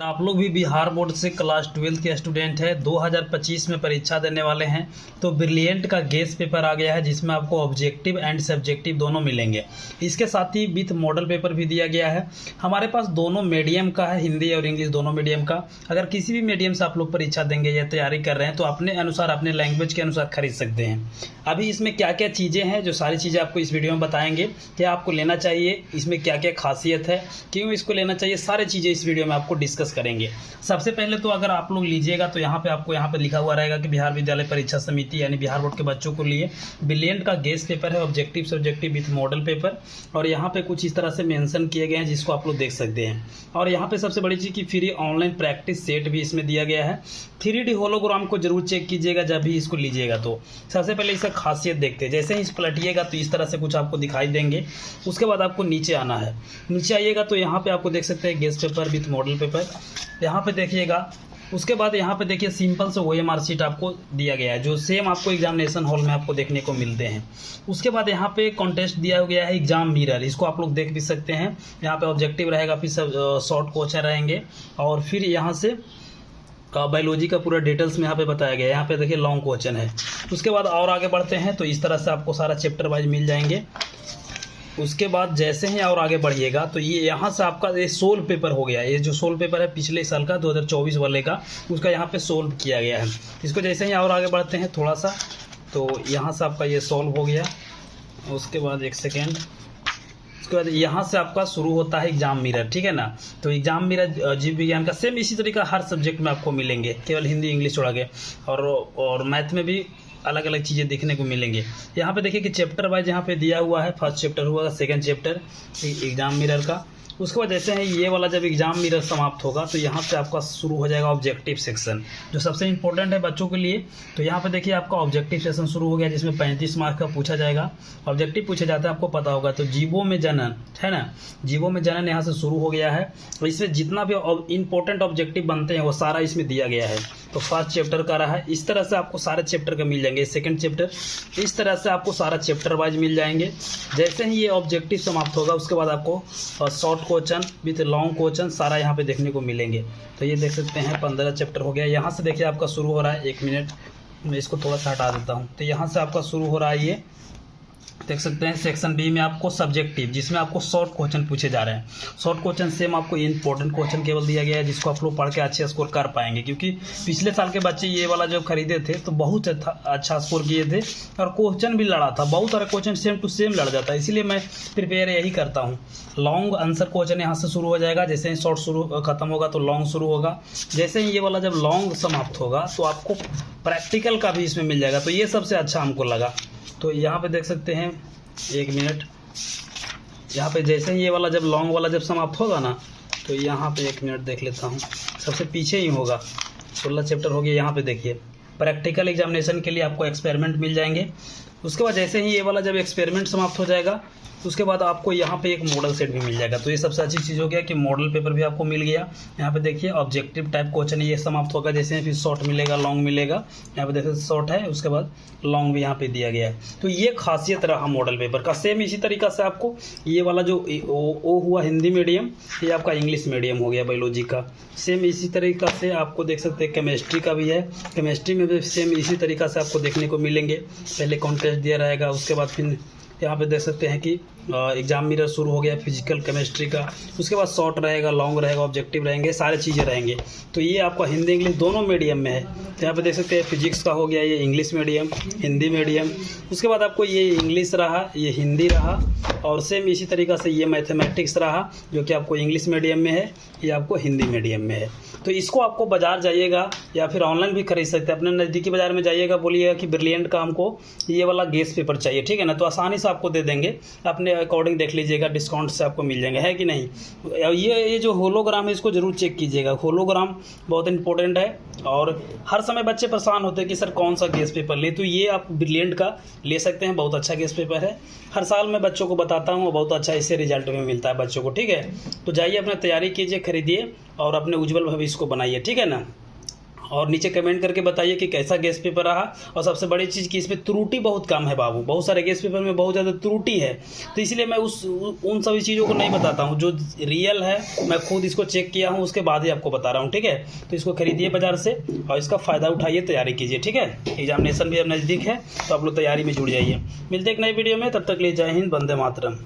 आप लोग भी बिहार बोर्ड से क्लास 12 के स्टूडेंट है, 2025 में परीक्षा देने वाले हैं तो ब्रिलियंट का गेस पेपर आ गया है जिसमें आपको ऑब्जेक्टिव एंड सब्जेक्टिव दोनों मिलेंगे। इसके साथ ही विथ मॉडल पेपर भी दिया गया है। हमारे पास दोनों मीडियम का है, हिंदी और इंग्लिश दोनों मीडियम का। अगर किसी भी मीडियम से आप लोग परीक्षा देंगे या तैयारी कर रहे हैं तो अपने अनुसार, अपने लैंग्वेज के अनुसार खरीद सकते हैं। अभी इसमें क्या क्या चीज़ें हैं, जो सारी चीज़ें आपको इस वीडियो में बताएंगे। क्या आपको लेना चाहिए, इसमें क्या क्या खासियत है, क्यों इसको लेना चाहिए, सारी चीज़ें इस वीडियो में आपको डिस्कस करेंगे। सबसे पहले तो अगर आप लोग लीजिएगा तो यहाँ पे आपको यहाँ पे लिखा हुआ रहेगा कि बिहार विद्यालय परीक्षा समिति यानी बिहार बोर्ड के बच्चों को लिए ब्रिलियंट का गेस पेपर है, objective subjective with model paper. और यहाँ पे कुछ इस तरह से मेंशन किए गए हैं जिसको आप लोग देख सकते हैं। और यहाँ पे सबसे बड़ी चीज़ की फ्री ऑनलाइन प्रैक्टिस सेट भी इसमें दिया गया है। 3D होलोग्राम को जरूर चेक कीजिएगा जब भी इसको लीजिएगा। तो सबसे पहले इसका खासियत देखते हैं। जैसे ही इस पलटिएगा तो इस तरह से कुछ आपको दिखाई देंगे। उसके बाद आपको नीचे आना है। नीचे आइएगा तो यहाँ पे आपको देख सकते हैं guess paper with model paper, यहाँ पे देखिएगा। उसके बाद यहाँ पे देखिए सिंपल से OMR शीट आपको दिया गया है जो सेम आपको एग्जामिनेशन हॉल में आपको देखने को मिलते हैं। उसके बाद यहाँ पे कॉन्टेस्ट दिया गया है एग्जाम मिरर, इसको आप लोग देख भी सकते हैं। यहाँ पे ऑब्जेक्टिव रहेगा, फिर सब शॉर्ट क्वेश्चन रहेंगे और फिर यहाँ से बायोलॉजी का पूरा डिटेल्स में यहाँ पे बताया गया है। यहाँ पे देखिए लॉन्ग क्वेश्चन है। उसके बाद और आगे बढ़ते हैं तो इस तरह से आपको सारा चैप्टर वाइज मिल जाएंगे। उसके बाद जैसे ही और आगे बढ़िएगा तो ये यहाँ से आपका ये सोल्व पेपर हो गया। ये जो सोल्व पेपर है पिछले साल का 2024 वाले का, उसका यहाँ पे सोल्व किया गया है। इसको जैसे ही और आगे बढ़ते हैं थोड़ा सा तो यहाँ से आपका ये सोल्व हो गया। उसके बाद एक सेकेंड, उसके बाद यहाँ से आपका शुरू होता है एग्जाम मिरर, ठीक है ना। तो एग्जाम मिरर जीव विज्ञान का सेम इसी तरीका हर सब्जेक्ट में आपको मिलेंगे, केवल हिंदी इंग्लिश छोड़ा के। और मैथ में भी अलग अलग चीज़ें देखने को मिलेंगे। यहाँ पे देखिए कि चैप्टर वाइज यहाँ पे दिया हुआ है। फर्स्ट चैप्टर हुआ, सेकंड चैप्टर एग्जाम मिरर का। उसके बाद जैसे ही ये वाला जब एग्जाम मिरर समाप्त होगा तो यहाँ पे आपका शुरू हो जाएगा ऑब्जेक्टिव सेक्शन, जो सबसे इंपॉर्टेंट है बच्चों के लिए। तो यहाँ पे देखिए आपका ऑब्जेक्टिव सेक्शन शुरू हो गया जिसमें 35 मार्क का पूछा जाएगा। ऑब्जेक्टिव पूछे जाता है, आपको पता होगा। तो जीवों में जनन है ना, जीवों में जनन यहाँ से शुरू हो गया है। तो इसमें जितना भी इंपॉर्टेंट ऑब्जेक्टिव बनते हैं वो सारा इसमें दिया गया है। तो फर्स्ट चैप्टर का रहा है, इस तरह से आपको सारे चैप्टर का मिल जाएंगे। सेकंड चैप्टर इस तरह से आपको सारा चैप्टर वाइज मिल जाएंगे। जैसे ही ये ऑब्जेक्टिव समाप्त होगा उसके बाद आपको short question with long question सारा यहाँ पे देखने को मिलेंगे। तो ये देख सकते हैं 15 चैप्टर हो गया। यहाँ से देखिए आपका शुरू हो रहा है, 1 मिनट मैं इसको थोड़ा सा हटा देता हूँ। तो यहाँ से आपका शुरू हो रहा है, ये देख सकते हैं सेक्शन बी में आपको सब्जेक्टिव, जिसमें आपको शॉर्ट क्वेश्चन पूछे जा रहे हैं। शॉर्ट क्वेश्चन सेम आपको इंपॉर्टेंट क्वेश्चन केवल दिया गया है जिसको आप लोग पढ़ के अच्छे स्कोर कर पाएंगे। क्योंकि पिछले साल के बच्चे ये वाला जब खरीदे थे तो बहुत अच्छा स्कोर किए थे और क्वेश्चन भी लड़ा था। बहुत सारे क्वेश्चन सेम टू सेम लड़ जाता है, इसीलिए मैं प्रिपेयर यही करता हूँ। लॉन्ग आंसर क्वेश्चन यहाँ से शुरू हो जाएगा। जैसे ही शॉर्ट शुरू खत्म होगा तो लॉन्ग शुरू होगा। जैसे ही ये वाला जब लॉन्ग समाप्त होगा तो आपको प्रैक्टिकल का भी इसमें मिल जाएगा। तो ये सबसे अच्छा हमको लगा। तो यहाँ पे देख सकते हैं, 1 मिनट, यहाँ पे जैसे ही ये वाला जब लॉन्ग वाला जब समाप्त होगा ना तो यहाँ पे 1 मिनट देख लेता हूँ, सबसे पीछे ही होगा। 16 चैप्टर हो गया। यहाँ पे देखिए प्रैक्टिकल एग्जामिनेशन के लिए आपको एक्सपेरिमेंट मिल जाएंगे। उसके बाद जैसे ही ये वाला जब एक्सपेरिमेंट समाप्त हो जाएगा उसके बाद आपको यहाँ पे एक मॉडल सेट भी मिल जाएगा। तो ये सबसे अच्छी चीज़ हो गया कि मॉडल पेपर भी आपको मिल गया। यहाँ पे देखिए ऑब्जेक्टिव टाइप क्वेश्चन ये समाप्त होगा। जैसे फिर शॉर्ट मिलेगा, लॉन्ग मिलेगा। यहाँ पे देखिए शॉर्ट है, उसके बाद लॉन्ग भी यहाँ पे दिया गया है। तो ये खासियत रहा मॉडल पेपर का। सेम इसी तरीका से आपको ये वाला जो ओ हुआ हिंदी मीडियम, ये आपका इंग्लिश मीडियम हो गया बायोलॉजी का। सेम इसी तरीका से आपको देख सकते हैं केमिस्ट्री का भी है। केमिस्ट्री में भी सेम इसी तरीका से आपको देखने को मिलेंगे। पहले कॉन्टेस्ट दिया रहेगा, उसके बाद फिर यहाँ पे देख सकते हैं कि एग्जाम मिरर शुरू हो गया फिजिकल केमिस्ट्री का। उसके बाद शॉर्ट रहेगा, लॉन्ग रहेगा, ऑब्जेक्टिव रहेंगे, सारी चीज़ें रहेंगे। तो ये आपका हिंदी इंग्लिश दोनों मीडियम में है। तो यहाँ पे देख सकते हैं फिजिक्स का हो गया, ये इंग्लिश मीडियम, हिंदी मीडियम। उसके बाद आपको ये इंग्लिश रहा, ये हिंदी रहा, और सेम इसी तरीका से ये मैथमेटिक्स रहा जो कि आपको इंग्लिश मीडियम में है, ये आपको हिंदी मीडियम में है। तो इसको आपको बाज़ार जाइएगा या फिर ऑनलाइन भी खरीद सकते हैं। अपने नज़दीकी बाज़ार में जाइएगा, बोलिएगा कि ब्रिलियंट का हमको ये वाला गेस पेपर चाहिए, ठीक है ना। तो आसानी से आपको दे देंगे। अपने अकॉर्डिंग देख लीजिएगा, डिस्काउंट से आपको मिल जाएंगे, है कि नहीं। ये जो होलोग्राम है इसको ज़रूर चेक कीजिएगा। होलोग्राम बहुत इंपॉर्टेंट है और हर समय बच्चे परेशान होते हैं कि सर कौन सा गेस पेपर ले। तो ये आप ब्रिलियंट का ले सकते हैं, बहुत अच्छा गेस पेपर है। हर साल मैं बच्चों को बताता हूँ, बहुत अच्छा इससे रिजल्ट में मिलता है बच्चों को, ठीक है। तो जाइए अपना तैयारी कीजिए, खरीदिए और अपने उज्जवल भविष्य को बनाइए, ठीक है ना। और नीचे कमेंट करके बताइए कि कैसा गेस्ट पेपर रहा। और सबसे बड़ी चीज़ कि इसमें त्रुटि बहुत कम है बाबू, बहुत सारे गेस्ट पेपर में बहुत ज़्यादा त्रुटि है, तो इसलिए मैं उन सभी चीज़ों को नहीं बताता हूँ। जो रियल है मैं खुद इसको चेक किया हूँ, उसके बाद ही आपको बता रहा हूँ, ठीक है। तो इसको खरीदिए बाज़ार से और इसका फ़ायदा उठाइए, तैयारी कीजिए, ठीक है। एग्जामिनेशन भी अब नज़दीक है, तो आप लोग तैयारी में जुड़ जाइए। मिलते एक नई वीडियो में, तब तक के लिए जय हिंद, वंदे मातरम।